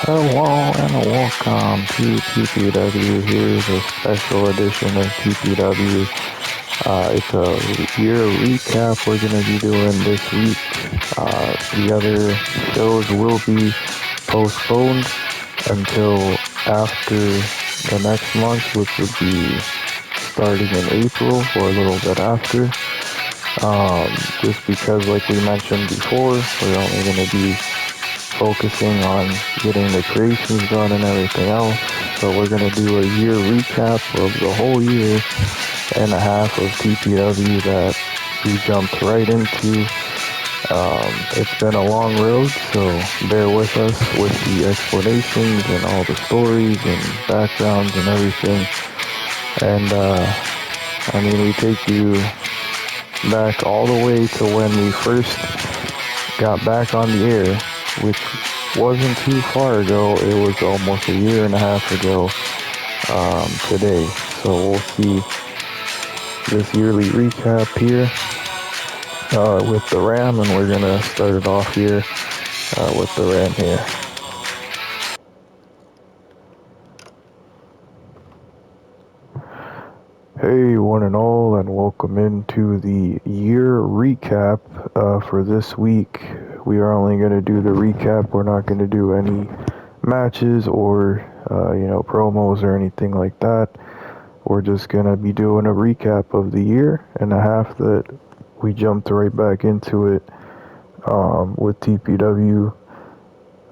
Hello and welcome to TPW. Here's a special edition of TPW. It's a year recap we're going to be doing this week. The other shows will be postponed until after the next month, which would be starting in April or a little bit after. Just because, like we mentioned before, we're only going to be focusing on getting the creations done and everything else. So we're going to do a year recap of the whole year and a half of TPW that we jumped right into. It's been a long road, so bear with us with the explanations and all the stories and backgrounds and everything. And we take you back all the way to when we first got back on the air, which wasn't too far ago. It was almost a year and a half ago today. So we'll see this yearly recap here with the RAM, and we're gonna start it off here with the RAM here. Hey, one and all, and welcome into the year recap for this week. We are only going to do the recap. We're not going to do any matches or, promos or anything like that. We're just going to be doing a recap of the year and a half that we jumped right back into it with TPW.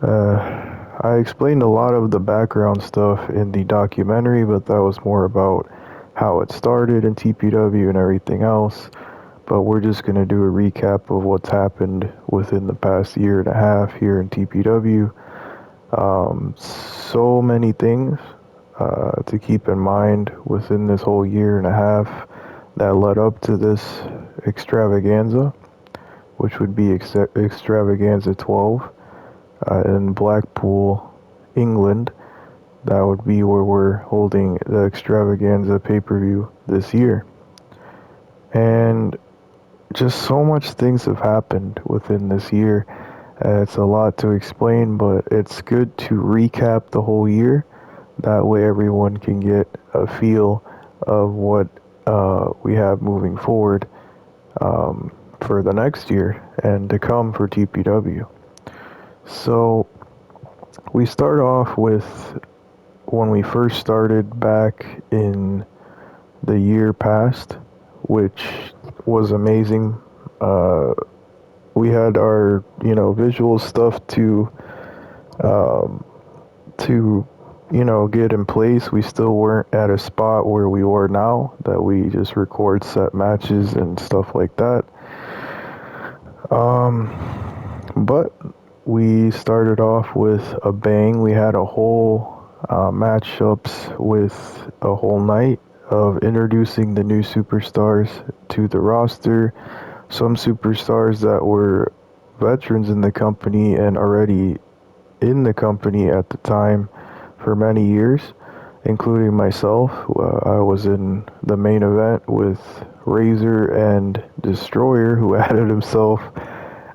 I explained a lot of the background stuff in the documentary, but that was more about how it started in TPW and everything else. But we're just going to do a recap of what's happened within the past year and a half here in TPW. So many things to keep in mind within this whole year and a half that led up to this extravaganza, which would be extravaganza 12 in Blackpool, England. That would be where we're holding the extravaganza pay-per-view this year. And just so much things have happened within this year. It's a lot to explain, but it's good to recap the whole year. That way everyone can get a feel of what we have moving forward for the next year and to come for TPW. So we start off with when we first started back in the year past, which was amazing. We had our, visual stuff to get in place. We still weren't at a spot where we were now, that we just record set matches and stuff like that. But we started off with a bang. We had a whole matchups with a whole night of introducing the new superstars to the roster. Some superstars that were veterans in the company and already in the company at the time for many years, including myself. I was in the main event with Razor and Destroyer, who added himself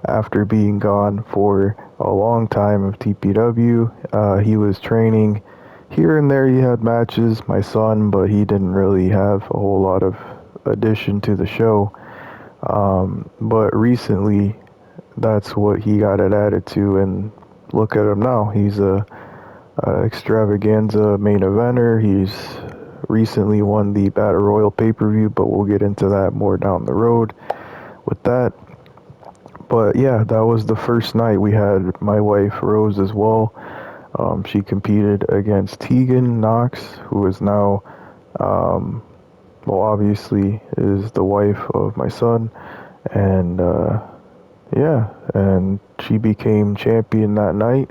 after being gone for a long time of TPW. He was training here and there. He had matches, my son, but he didn't really have a whole lot of addition to the show. But recently, that's what he got it added to, and look at him now. He's a extravaganza main eventer. He's recently won the Battle Royal pay-per-view, but we'll get into that more down the road with that. But yeah, that was the first night. We had my wife Rose as well. She competed against Tegan Knox, who is now, obviously is the wife of my son. And and she became champion that night,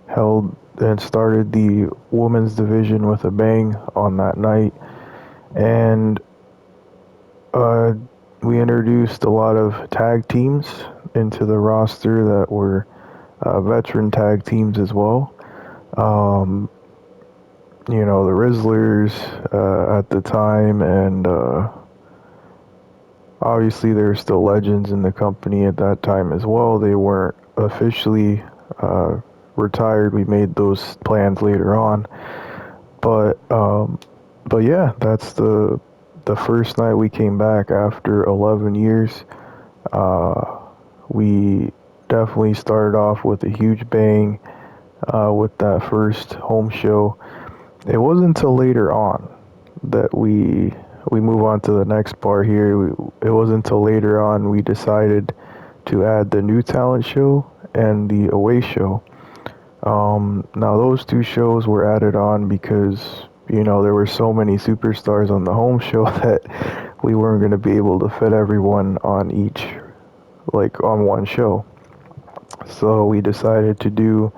held and started the women's division with a bang on that night. And we introduced a lot of tag teams into the roster that were veteran tag teams as well. The Rizzlers at the time, and obviously there were still legends in the company at that time as well. They weren't officially retired, we made those plans later on. But yeah, that's the first night we came back after 11 years. We definitely started off with a huge bang with that first home show. It wasn't until later on that we move on to the next part here. It wasn't until later on we decided to add the new talent show and the away show. Now those two shows were added on because there were so many superstars on the home show that we weren't going to be able to fit everyone on each, like on one show. So we decided to do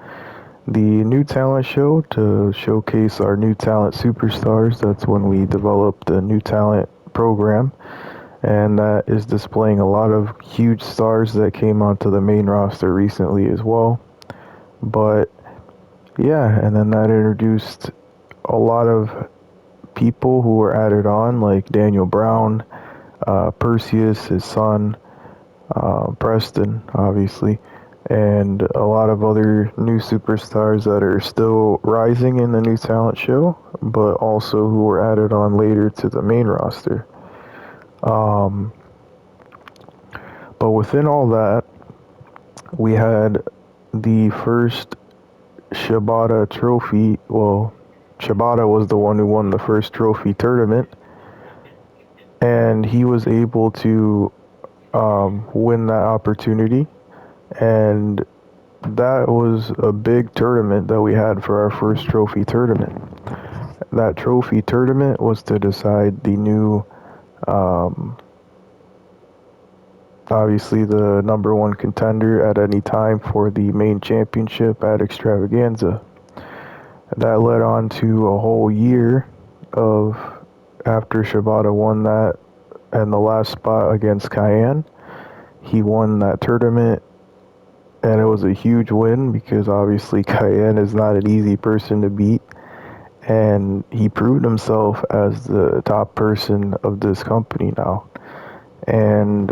the new talent show to showcase our new talent superstars. That's when we developed the new talent program, and that is displaying a lot of huge stars that came onto the main roster recently as well. But yeah, and then that introduced a lot of people who were added on, like Daniel Brown, Perseus, his son, Preston, obviously, and a lot of other new superstars that are still rising in the new talent show, but also who were added on later to the main roster. Um, but within all that, we had the first Shibata trophy. Well, Shibata was the one who won the first trophy tournament, and he was able to win that opportunity. And that was a big tournament that we had for our first trophy tournament. That trophy tournament was to decide the new, um, obviously the number one contender at any time for the main championship at Extravaganza. That led on to a whole year of, after Shibata won that and the last spot against Cayenne, he won that tournament, and it was a huge win because obviously Cayenne is not an easy person to beat, and he proved himself as the top person of this company now. And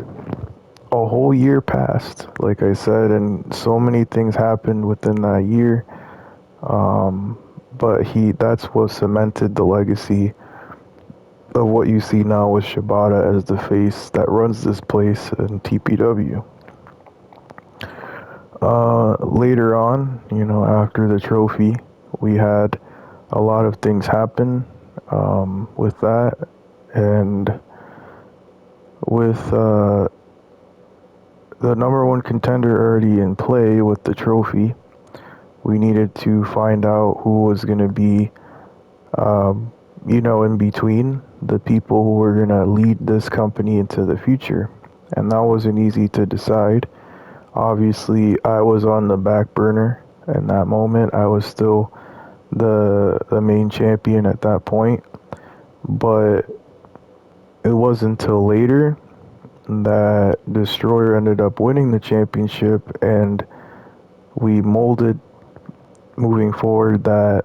a whole year passed, like I said, and so many things happened within that year. But that's what cemented the legacy of what you see now with Shibata as the face that runs this place in TPW. Later on, after the trophy, we had a lot of things happen with that, and with the number one contender already in play with the trophy, we needed to find out who was going to be, in between the people who were going to lead this company into the future. And that wasn't easy to decide. Obviously, I was on the back burner in that moment. I was still the main champion at that point, but it wasn't until later that Destroyer ended up winning the championship, and we molded moving forward that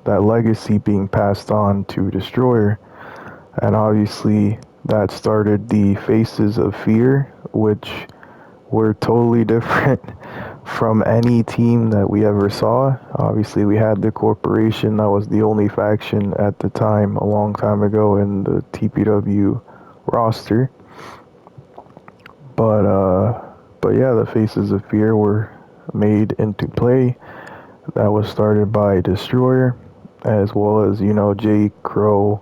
legacy being passed on to Destroyer, and obviously that started the Faces of Fear, which were totally different from any team that we ever saw. Obviously, we had the Corporation, that was the only faction at the time, a long time ago in the TPW roster. But yeah, the Faces of Fear were made into play. That was started by Destroyer, as well as, Jake, Crow,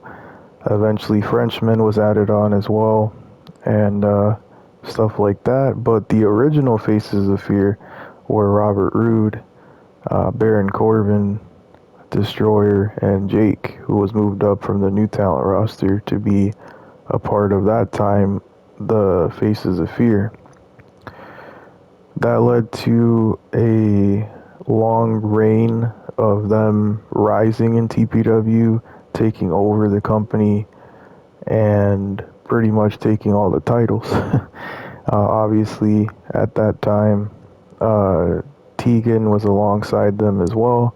eventually Frenchman was added on as well, and stuff like that. But the original Faces of Fear were Robert Roode, Baron Corbin, Destroyer, and Jake, who was moved up from the new talent roster to be a part of that time, the Faces of Fear. That led to a long reign of them rising in TPW, taking over the company, and pretty much taking all the titles. Obviously, at that time, Tegan was alongside them as well,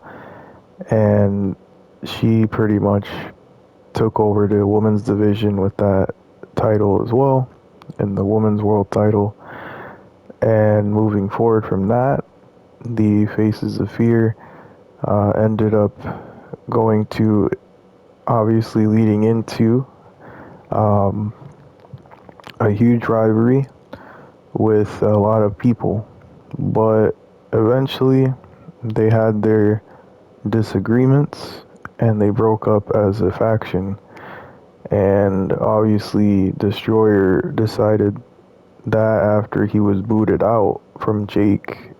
and she pretty much took over the women's division with that title as well, and the women's world title. And moving forward from that, the Faces of Fear ended up going to, obviously leading into um, a huge rivalry with a lot of people. But eventually they had their disagreements and they broke up as a faction. And obviously Destroyer decided that after he was booted out from Jake,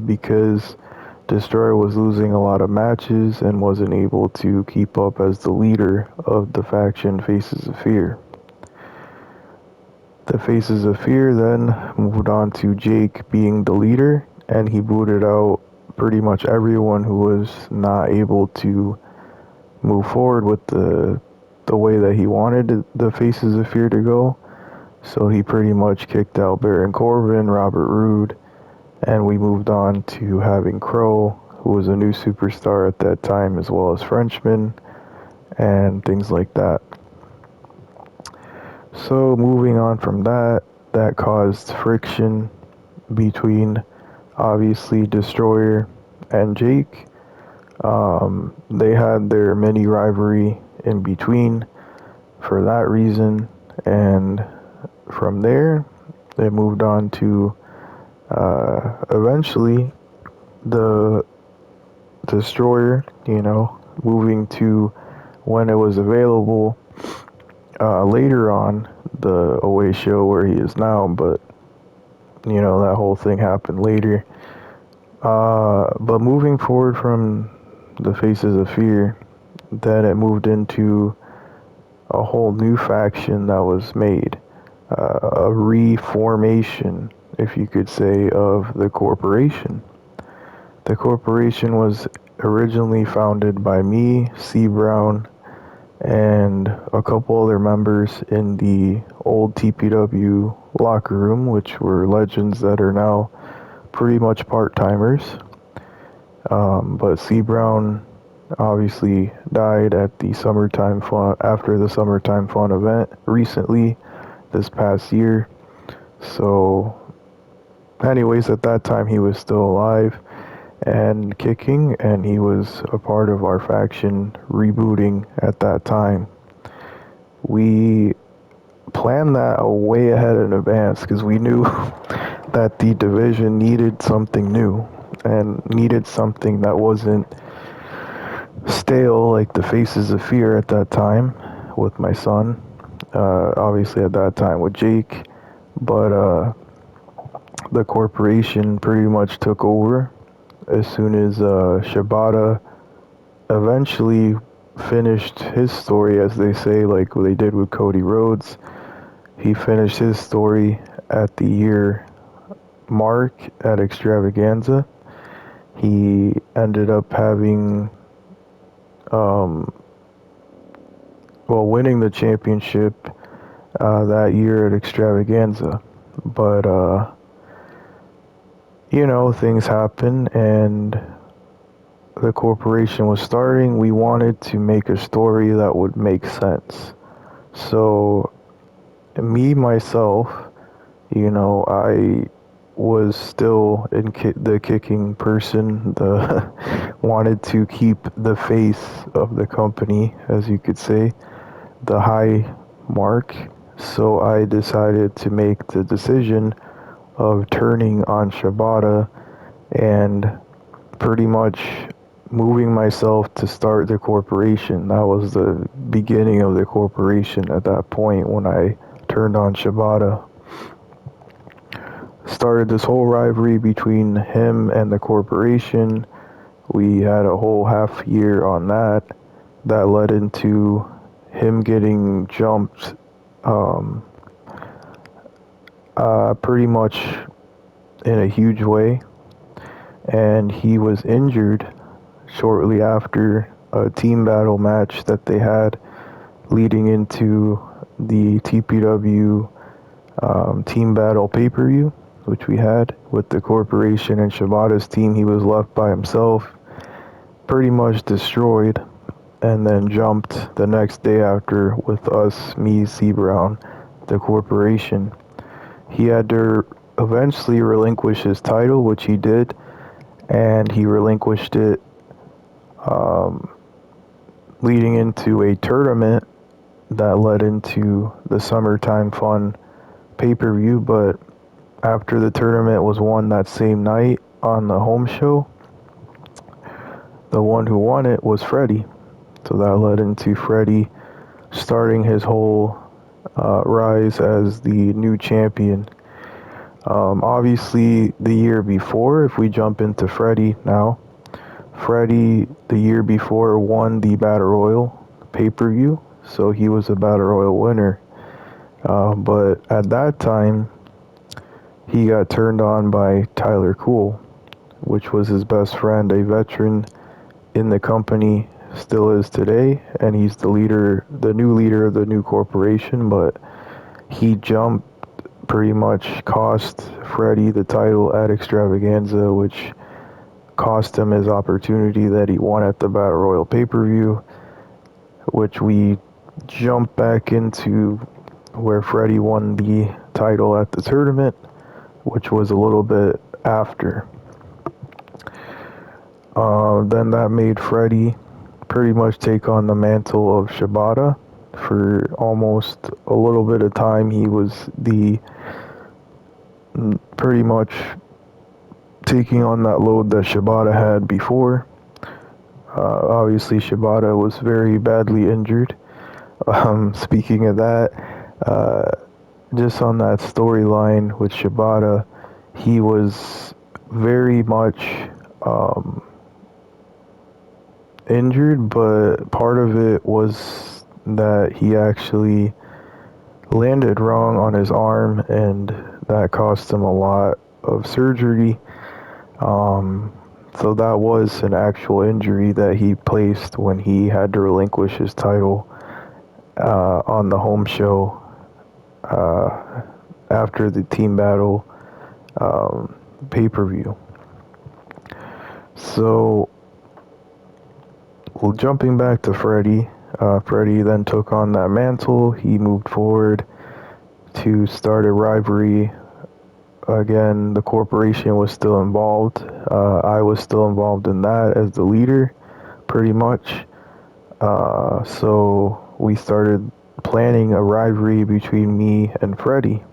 because Destroyer was losing a lot of matches and wasn't able to keep up as the leader of the faction Faces of Fear. The Faces of Fear then moved on to Jake being the leader, and he booted out pretty much everyone who was not able to move forward with the way that he wanted the Faces of Fear to go. So he pretty much kicked out Baron Corbin, Robert Roode, and we moved on to having Crow, who was a new superstar at that time, as well as Frenchman, and things like that. So moving on from that, that caused friction between, obviously, Destroyer and Jake. They had their mini rivalry in between for that reason, and from there, they moved on to eventually the Destroyer, moving to when it was available later on the away show where he is now, but that whole thing happened later. But moving forward from the Faces of Fear, then it moved into a whole new faction that was made, a reformation, if you could say, of the corporation. The corporation was originally founded by me, C. Brown, and a couple other members in the old TPW locker room, which were legends that are now pretty much part-timers. But C. Brown obviously died at the Summertime Fun, after the Summertime Fun event recently, this past year. So anyways, at that time he was still alive and kicking, and he was a part of our faction rebooting at that time. We planned that way ahead in advance because we knew that the division needed something new and needed something that wasn't stale like the Faces of Fear at that time with my son. Obviously at that time with Jake, but the corporation pretty much took over as soon as Shibata eventually finished his story, as they say, like they did with Cody Rhodes. He finished his story at the year mark at Extravaganza. He ended up having, winning the championship that year at Extravaganza. But, things happen, and the corporation was starting. We wanted to make a story that would make sense. So, me, myself, I was still in the kicking person, wanted to keep the face of the company, as you could say, the high mark. So I decided to make the decision of turning on Shibata and pretty much moving myself to start the corporation. That was the beginning of the corporation at that point when I turned on Shibata. Started this whole rivalry between him and the corporation. We had a whole half year on that. That led into him getting jumped pretty much in a huge way. And he was injured shortly after a team battle match that they had leading into the TPW team battle pay-per-view, which we had with the corporation and Shibata's team. He was left by himself, pretty much destroyed, and then jumped the next day after with us, me, C. Brown, the corporation. He had to eventually relinquish his title, which he did, and he relinquished it um, leading into a tournament that led into the Summertime Fun pay-per-view. But after the tournament was won that same night on the home show, the one who won it was Freddie. So that led into Freddie starting his whole rise as the new champion. Obviously, the year before, if we jump into Freddie now, Freddie the year before won the Battle Royal pay-per-view, so he was a Battle Royal winner. But at that time, he got turned on by Tyler Cool, which was his best friend, a veteran in the company, still is today, and he's the new leader of the new corporation. But he jumped, pretty much cost Freddie the title at Extravaganza, which cost him his opportunity that he won at the Battle Royal pay-per-view, which we jump back into where Freddie won the title at the tournament, which was a little bit after. Then that made Freddie pretty much take on the mantle of Shibata. For almost a little bit of time, he was the pretty much taking on that load that Shibata had before. Obviously, Shibata was very badly injured. Speaking of that, just on that storyline with Shibata, he was very much injured, but part of it was that he actually landed wrong on his arm, and that cost him a lot of surgery. So that was an actual injury that he placed when he had to relinquish his title on the home show after the team battle pay-per-view. So, well, jumping back to Freddie, Freddie then took on that mantle. He moved forward to start a rivalry. Again, the corporation was still involved. I was still involved in that as the leader, pretty much. So we started planning a rivalry between me and Freddie.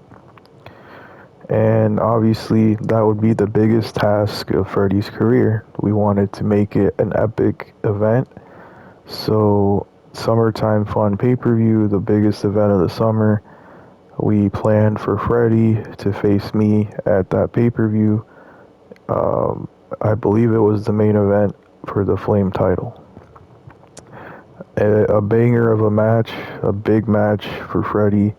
And obviously, that would be the biggest task of Freddie's career. We wanted to make it an epic event. So, Summertime Fun pay-per-view, the biggest event of the summer, we planned for Freddie to face me at that pay-per-view. I believe it was the main event for the Flame title. A banger of a match, a big match for Freddie,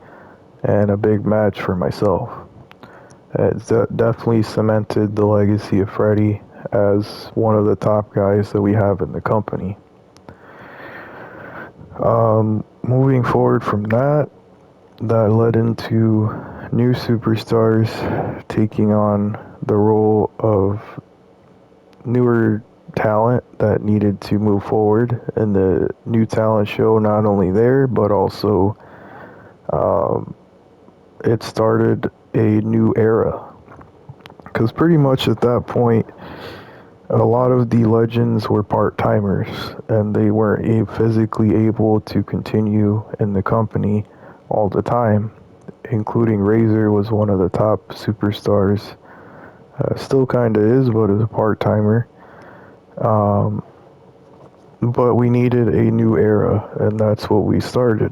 and a big match for myself. It definitely cemented the legacy of Freddie as one of the top guys that we have in the company. Moving forward from that, that led into new superstars taking on the role of newer talent that needed to move forward in the new talent show. Not only there, but also it started a new era, because pretty much at that point a lot of the legends were part-timers and they weren't physically able to continue in the company all the time, including Razor was one of the top superstars. Still kind of is, but is a part-timer. But we needed a new era, and that's what we started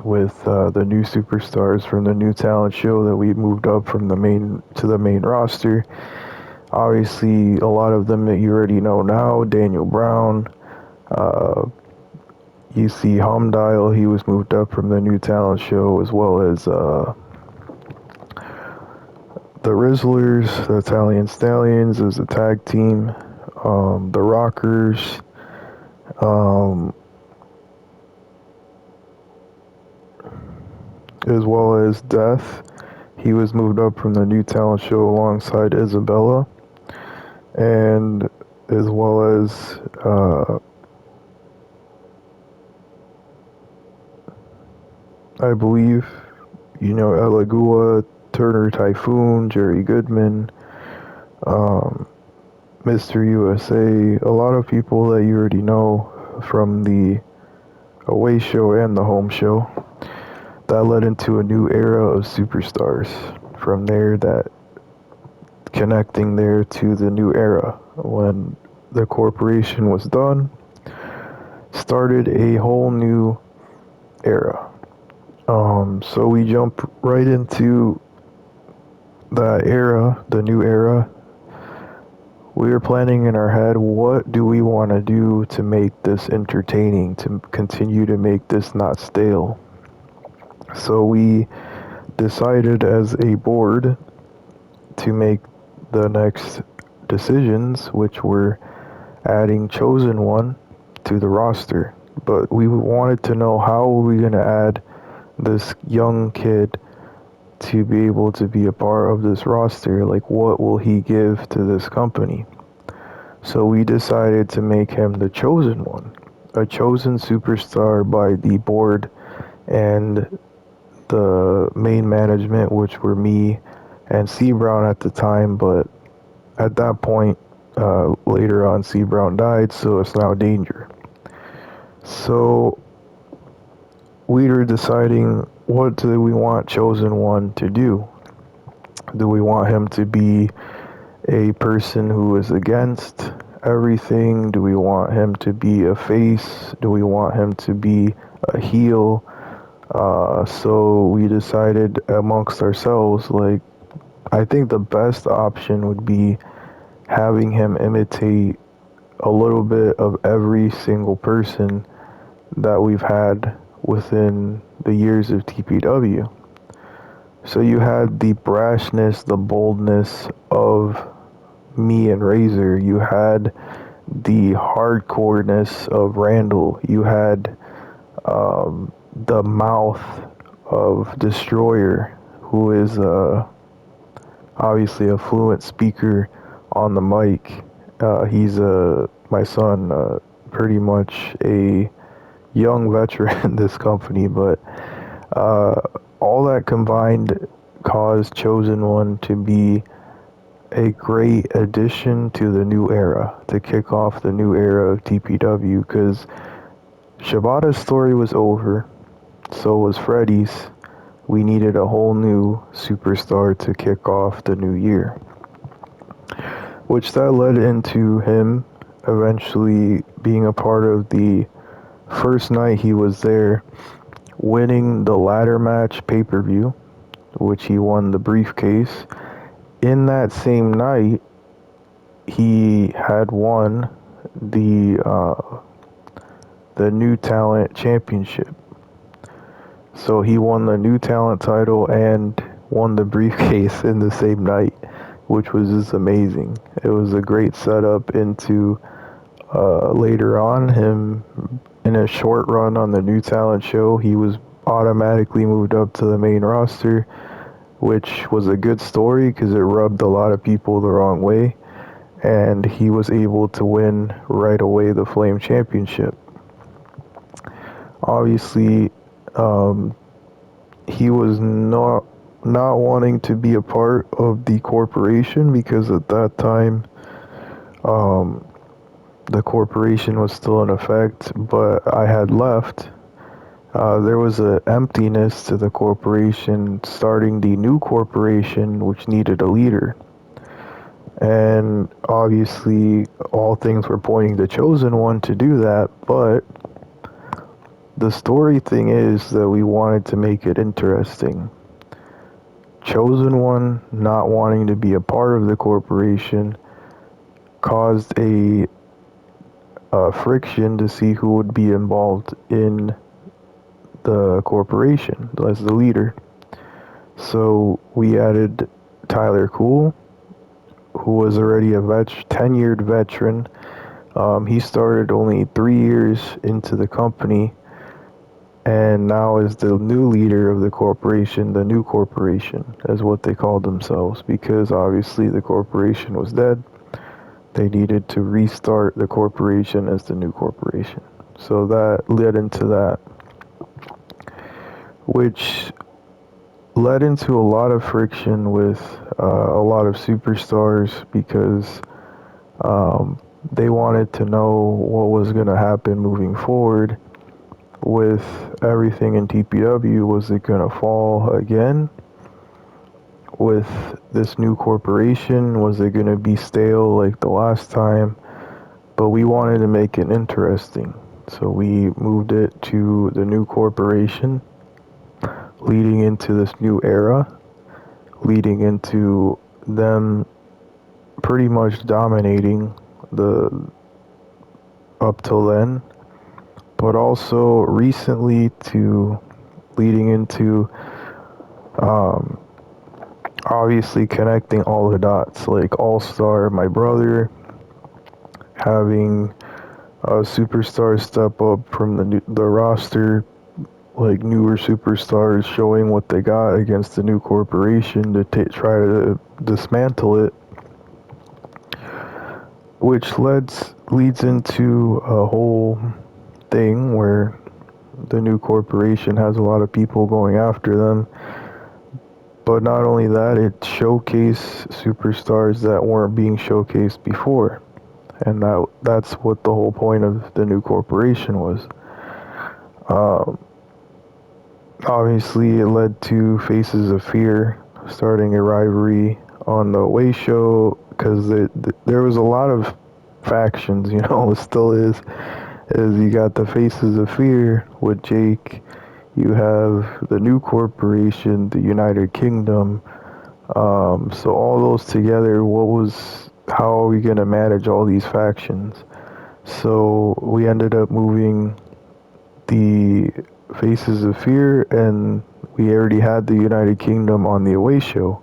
with the new superstars from the new talent show that we moved up from the main to the main roster. Obviously, a lot of them that you already know now: Daniel Brown. You see Humdial, he was moved up from the new talent show, as well as the Rizzlers, the Italian Stallions as a tag team, the Rockers, as well as Death. He was moved up from the new talent show alongside Isabella, and as well as I believe, Elegua, Turner Typhoon, Jerry Goodman, Mr. USA, a lot of people that you already know from the away show and the home show. That led into a new era of superstars. From there, that connecting there to the new era when the corporation was done, started a whole new era. So we jump right into that era, the new era. We were planning in our head, what do we want to do to make this entertaining, to continue to make this not stale? So we decided as a board to make the next decisions, which were adding Chosen One to the roster. But we wanted to know, how are we going to add this young kid to be able to be a part of this roster? Like, what will he give to this company? So we decided to make him the Chosen One, a chosen superstar by the board and the main management, which were me and C Brown at the time. But at that point, later on, C Brown died, so it's now Danger. So we were deciding, what do we want Chosen One to do? Do we want him to be a person who is against everything? Do we want him to be a face? Do we want him to be a heel? So we decided amongst ourselves, like, I think the best option would be having him imitate a little bit of every single person that we've had within the years of TPW. So you had the brashness, the boldness of me and Razor. You had the hardcoreness of Randall. You had the mouth of Destroyer, who is obviously a fluent speaker on the mic. He's my son, pretty much a young veteran in this company, but uh, all that combined caused Chosen One to be a great addition to the new era, to kick off the new era of TPW, because Shibata's story was over, so was Freddy's. We needed a whole new superstar to kick off the new year, which that led into him eventually being a part of the first night he was there, winning the ladder match pay-per-view, which he won the briefcase. In that same night, he had won the New Talent Championship. So he won the New Talent title and won the briefcase in the same night, which was just amazing. It was a great setup into later on him in a short run on the New Talent show. He was automatically moved up to the main roster, which was a good story because it rubbed a lot of people the wrong way, and he was able to win right away the Flame Championship. Obviously, he was not wanting to be a part of the corporation, because at that time, the corporation was still in effect, but I had left. There was an emptiness to the corporation, starting the new corporation, which needed a leader. And obviously, all things were pointing to Chosen One to do that, but the story thing is that we wanted to make it interesting. Chosen One not wanting to be a part of the corporation caused a friction to see who would be involved in the corporation as the leader. So we added Tyler Cool, who was already a tenured veteran. He started only 3 years into the company, and now is the new leader of the corporation. The new corporation is what they called themselves, because obviously the corporation was dead. They needed to restart the corporation as the new corporation. So that led into that, which led into a lot of friction with a lot of superstars, because They wanted to know what was going to happen moving forward with everything in TPW. Was it going to fall again with this new corporation? Was it going to be stale like the last time? But we wanted to make it interesting. So we moved it to the new corporation, leading into this new era, leading into them pretty much dominating the up till then, but also recently to leading into um, obviously connecting all the dots, like All Star, my brother, having superstars step up from the roster, like newer superstars showing what they got against the new corporation to try to dismantle it, which leads into a whole thing where the new corporation has a lot of people going after them. But not only that, it showcased superstars that weren't being showcased before. And that's what the whole point of the new corporation was. Um, Obviously, it led to Faces of Fear starting a rivalry on the Way show because there was a lot of factions, it still is. You got the Faces of Fear with Jake, you have the new corporation, the United Kingdom. So all those together, how are we going to manage all these factions? So we ended up moving the Faces of Fear, and we already had the United Kingdom on the Away show.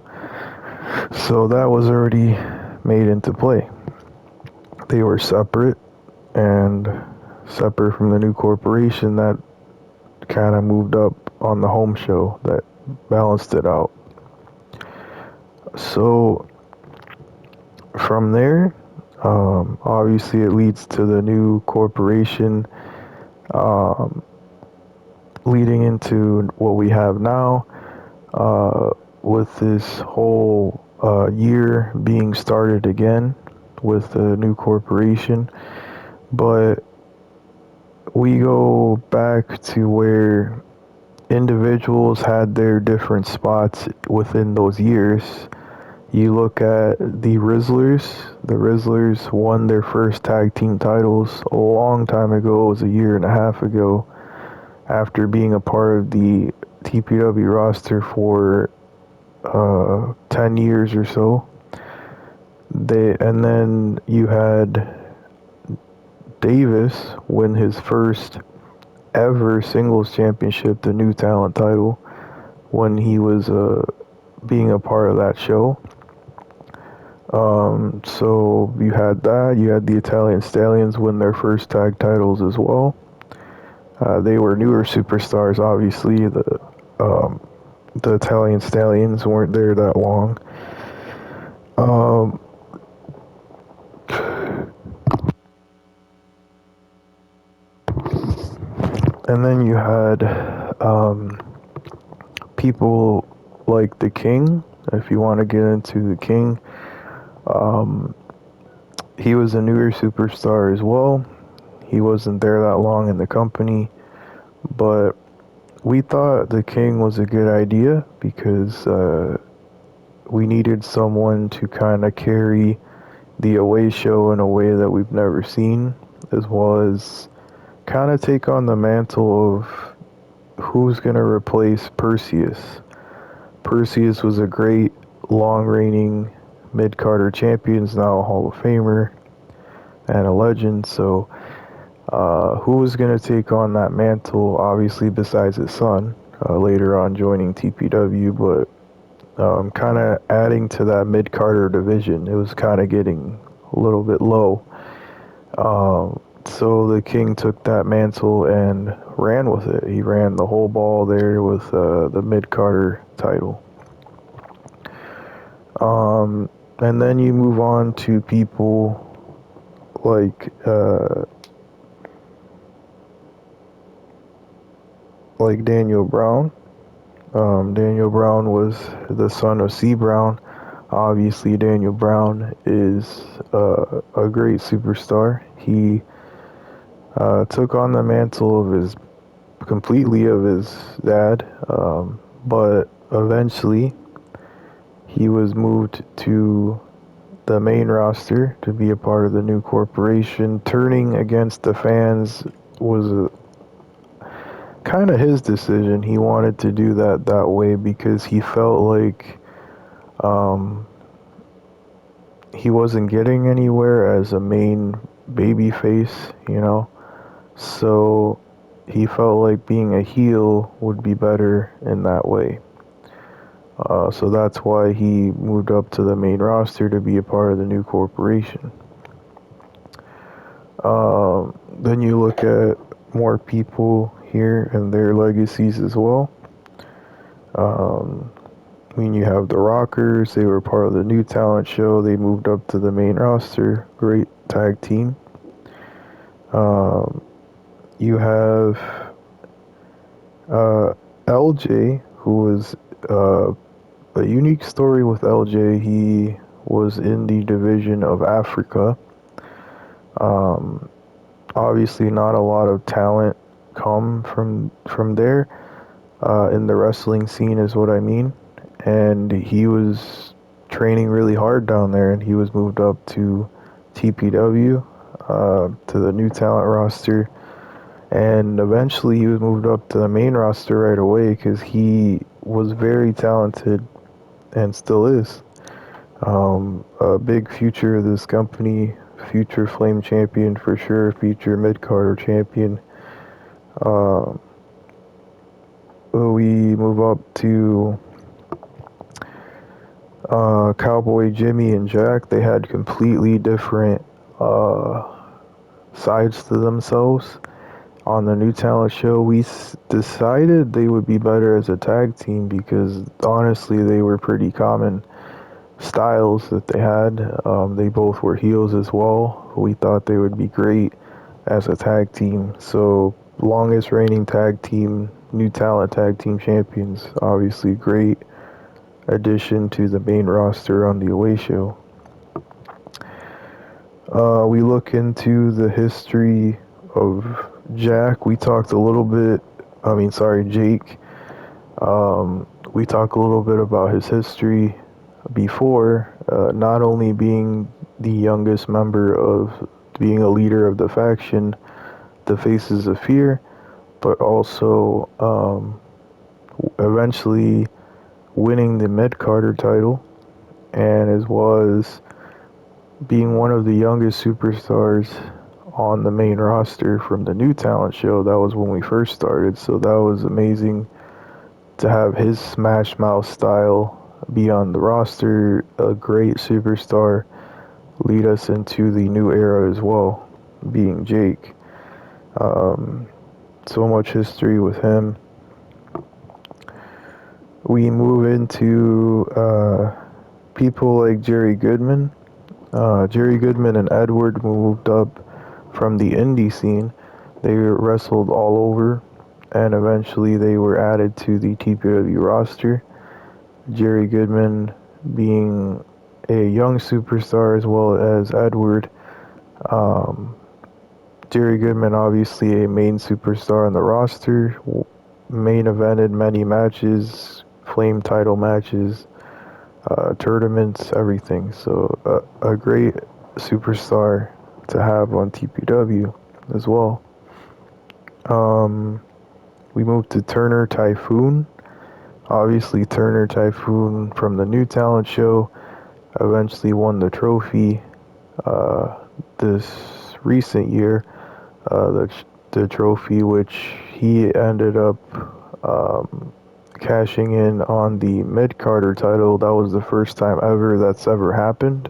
So that was already made into play. They were separate, and separate from the new corporation that kind of moved up on the home show that balanced it out. So from there, obviously it leads to the new corporation, um, leading into what we have now, with this whole year being started again with the new corporation. But we go back to where individuals had their different spots within those years. You look at the Rizzlers. The Rizzlers won their first tag team titles a long time ago. It was a year and a half ago, after being a part of the TPW roster for 10 years or so. And then you had Davis win his first ever singles championship, the New Talent title, when he was being a part of that show. So you had that. You had the Italian Stallions win their first tag titles as well. They were newer superstars, obviously. The Italian Stallions weren't there that long. Um, and then you had people like the King. If you want to get into the King, um, he was a newer superstar as well. He wasn't there that long in the company, but we thought the King was a good idea because we needed someone to kind of carry the Away show in a way that we've never seen, as well as kind of take on the mantle of who's going to replace Perseus. Perseus was a great long-reigning mid-Carter champion, is now a Hall of Famer and a legend, so who was going to take on that mantle, obviously besides his son, later on joining TPW, but kind of adding to that mid-Carter division. It was kind of getting a little bit low. So the King took that mantle and ran with it. He ran the whole ball there with the mid-Carter title. And then you move on to people like Daniel Brown. Daniel Brown was the son of C. Brown. Obviously, Daniel Brown is a great superstar. He took on the mantle of his completely of his dad, but eventually he was moved to the main roster to be a part of the new corporation. Turning against the fans was kind of his decision. He wanted to do that way because he felt like um, he wasn't getting anywhere as a main baby face, you know. So he felt like being a heel would be better in that way. So that's why he moved up to the main roster to be a part of the new corporation. Then you look at more people here and their legacies as well. Um, I mean, you have the Rockers. They were part of the new talent show. They moved up to the main roster. Great tag team. Um, you have LJ, who was a unique story with LJ. He was in the division of Africa. Um, Obviously, not a lot of talent come from there in the wrestling scene, is what I mean. And he was training really hard down there, and he was moved up to TPW, to the new talent roster, and eventually he was moved up to the main roster right away because he was very talented and still is. A big future of this company, future Flame champion for sure, future mid-carder champion. Uh, we move up to Cowboy Jimmy and Jack. They had completely different sides to themselves. On the new talent show, we decided they would be better as a tag team because honestly, they were pretty common styles that they had. They both were heels as well. We thought they would be great as a tag team. So, longest reigning tag team, new talent tag team champions, obviously great addition to the main roster on the Away show. We look into the history of Jack. We talked a little bit, Jake. We talked a little bit about his history before, not only being the youngest member of being a leader of the faction, the Faces of Fear, but also eventually winning the Mid Carter title, and as well as being one of the youngest superstars on the main roster from the new talent show. That was when we first started, so that was amazing to have his Smash Mouth style be on the roster, a great superstar, lead us into the new era as well, being Jake. Um, so much history with him. We move into people like Jerry Goodman. Jerry Goodman and Edward moved up from the indie scene. They wrestled all over, and eventually they were added to the TPW roster. Jerry Goodman being a young superstar as well as Edward. Um, Jerry Goodman, obviously a main superstar on the roster, main evented many matches, flame title matches, tournaments, everything. So a great superstar to have on TPW as well. Um, we moved to Turner Typhoon. Obviously, Turner Typhoon from the new talent show eventually won the trophy this recent year. The trophy which he ended up cashing in on the Mid Carter title. That was the first time ever that's ever happened,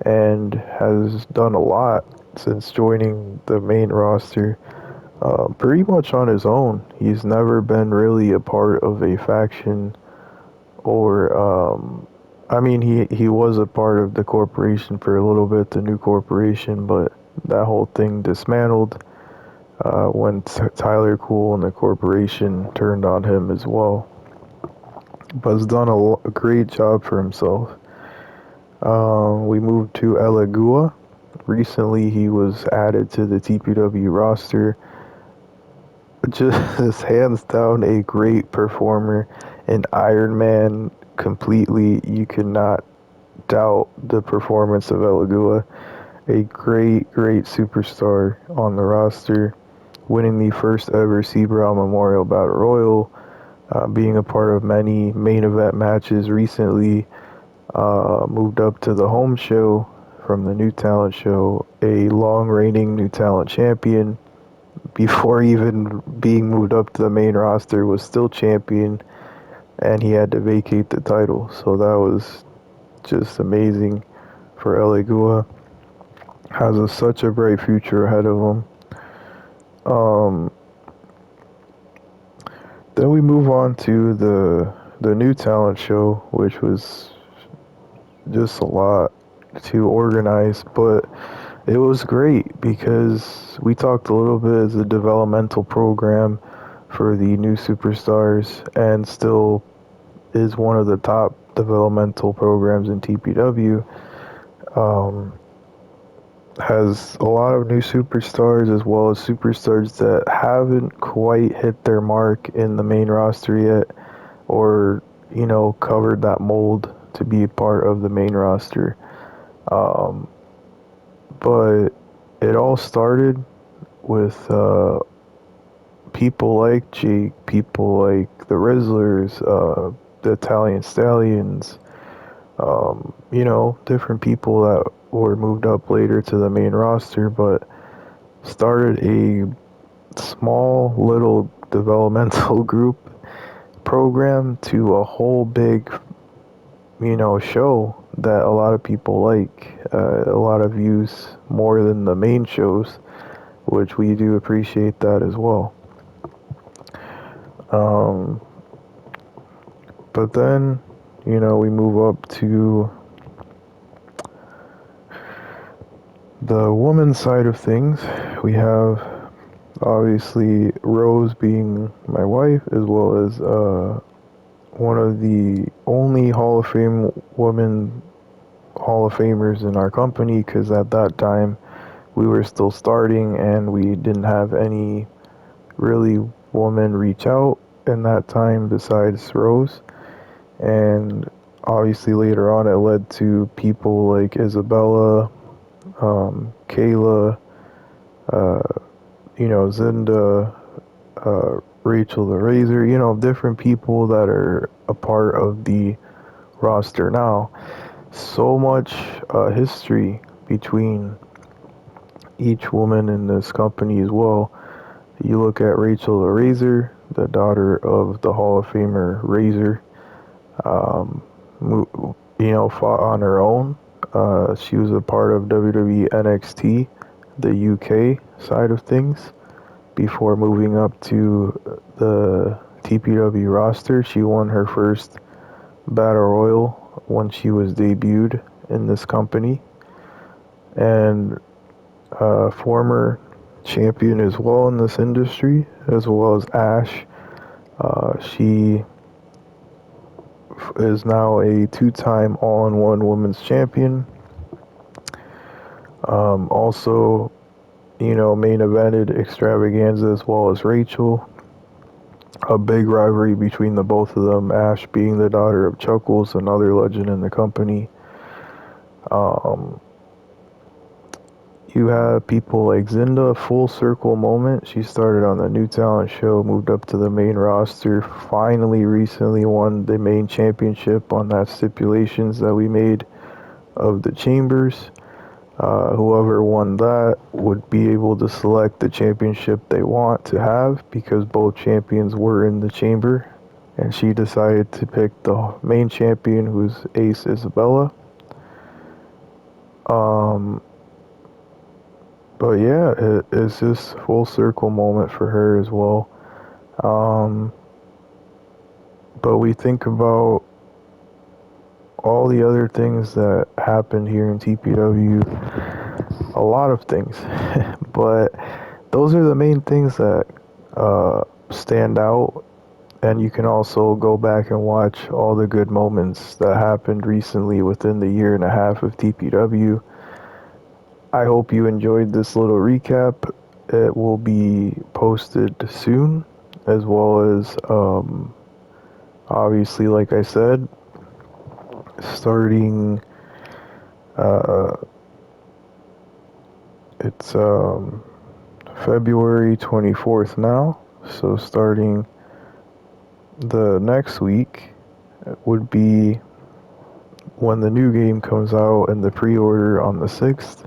and has done a lot since joining the main roster. Pretty much on his own. He's never been really a part of a faction or he was a part of the corporation for a little bit, the new corporation, but that whole thing dismantled when Tyler Cool and the corporation turned on him as well. But has done a great job for himself. We moved to Elegua. Recently, he was added to the TPW roster. Just hands down a great performer. An Iron Man completely. You cannot doubt the performance of Elegua. A great superstar on the roster. Winning the first ever Sebrow Memorial Battle Royal. Being a part of many main event matches recently. Moved up to the home show from the New Talent show. A long reigning New Talent champion. Before even being moved up to the main roster, was still champion, and he had to vacate the title. So that was just amazing for LA Gua. Has such a bright future ahead of him. Um, then we move on to the New Talent show, which was just a lot to organize, but it was great because we talked a little bit as a developmental program for the new superstars, and still is one of the top developmental programs in TPW. Um, has a lot of new superstars as well as superstars that haven't quite hit their mark in the main roster yet, or covered that mold to be a part of the main roster. Um, but it all started with people like Jake, people like the Rizzlers, the Italian Stallions, different people that were moved up later to the main roster, but started a small little developmental group program to a whole big, show that a lot of people like, a lot of views more than the main shows, which we do appreciate that as well. Um, but then, we move up to the woman's side of things. We have obviously Rose being my wife, as well as one of the only Hall of Fame women Hall of Famers in our company, because at that time we were still starting and we didn't have any really woman reach out in that time besides Rose. And obviously later on it led to people like Isabella, Kayla, uh, Zinda, Rachel the Razor, different people that are a part of the roster now. So much history between each woman in this company as well. You look at Rachel the Razor, the daughter of the Hall of Famer Razor, um, fought on her own. She was a part of WWE NXT, the UK side of things. Before moving up to the TPW roster, she won her first Battle Royal when she was debuted in this company. And former champion as well in this industry, as well as Ash. She is now a two-time all-in-one women's champion. Also, main evented Extravaganza as well as Rachel. A big rivalry between the both of them, Ash being the daughter of Chuckles, another legend in the company. Um, you have people like Zinda, full circle moment. She started on the New Talent show, moved up to the main roster, finally recently won the main championship on that stipulations that we made of the chambers. Whoever won that would be able to select the championship they want to have, because both champions were in the chamber. And she decided to pick the main champion, who's Ace Isabella. Um, but yeah, it's just full circle moment for her as well. Um, but we think about all the other things that happened here in TPW, a lot of things, but those are the main things that stand out And you can also go back and watch all the good moments that happened recently within the year and a half of TPW. I hope you enjoyed this little recap. It will be posted soon, as well as, obviously, like I said, starting, uh, it's February 24th now, so starting the next week would be when the new game comes out and the pre-order on the 6th.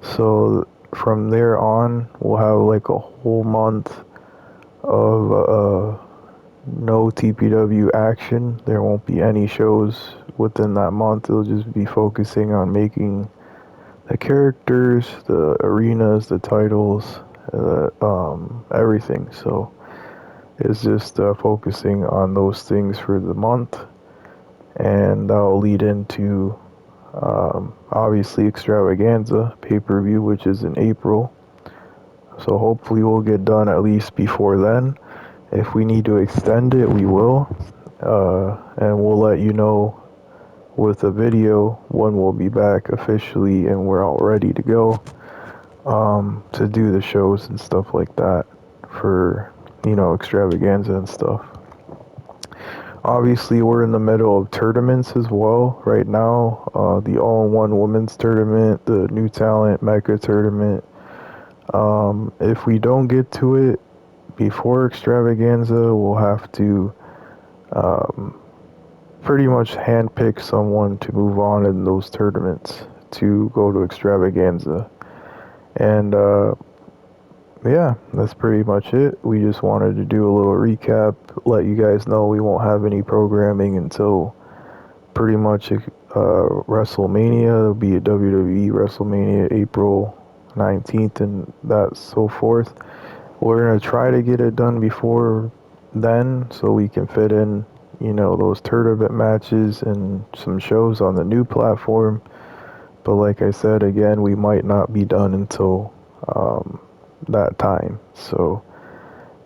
So from there on, we'll have like a whole month of no TPW action. There won't be any shows within that month. It'll just be focusing on making the characters, the arenas, the titles, everything. So it's just focusing on those things for the month, and that'll lead into obviously Extravaganza pay-per-view, which is in April. So hopefully we'll get done at least before then. If we need to extend it, we will. And we'll let you know with a video when we'll be back officially and we're all ready to go to do the shows and stuff like that for, Extravaganza and stuff. Obviously, we're in the middle of tournaments as well right now. The all-in-one women's tournament, the new talent mega tournament. If we don't get to it before Extravaganza, we'll have to pretty much handpick someone to move on in those tournaments to go to Extravaganza. And yeah, that's pretty much it. We just wanted to do a little recap, let you guys know we won't have any programming until pretty much WrestleMania. There'll be a WWE WrestleMania April 19th and that so forth. We're going to try to get it done before then so we can fit in, those tournament matches and some shows on the new platform. But like I said, again, we might not be done until that time. So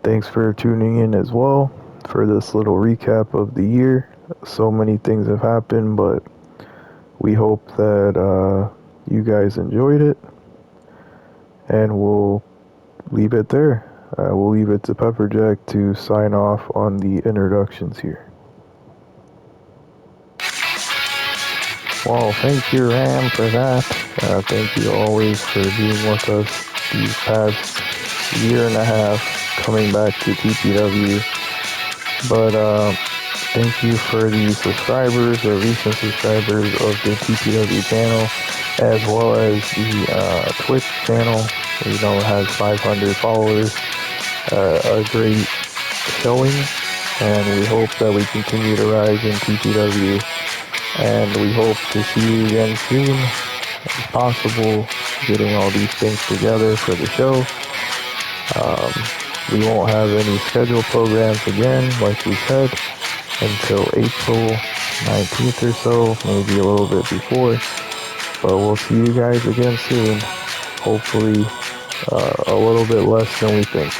thanks for tuning in as well for this little recap of the year. So many things have happened, but we hope that you guys enjoyed it, and we'll leave it there. We'll leave it to Pepperjack to sign off on the introductions here. Well, thank you, Ram, for that. Thank you always for being with us these past year and a half, coming back to TPW. But thank you for the subscribers, the recent subscribers of the TPW channel, as well as the Twitch channel. It has 500 followers, a great showing, and we hope that we continue to rise in TPW. And we hope to see you again soon, if possible, getting all these things together for the show. We won't have any scheduled programs again, like we said, until April 19th or so, maybe a little bit before. But we'll see you guys again soon. Hopefully, a little bit less than we think.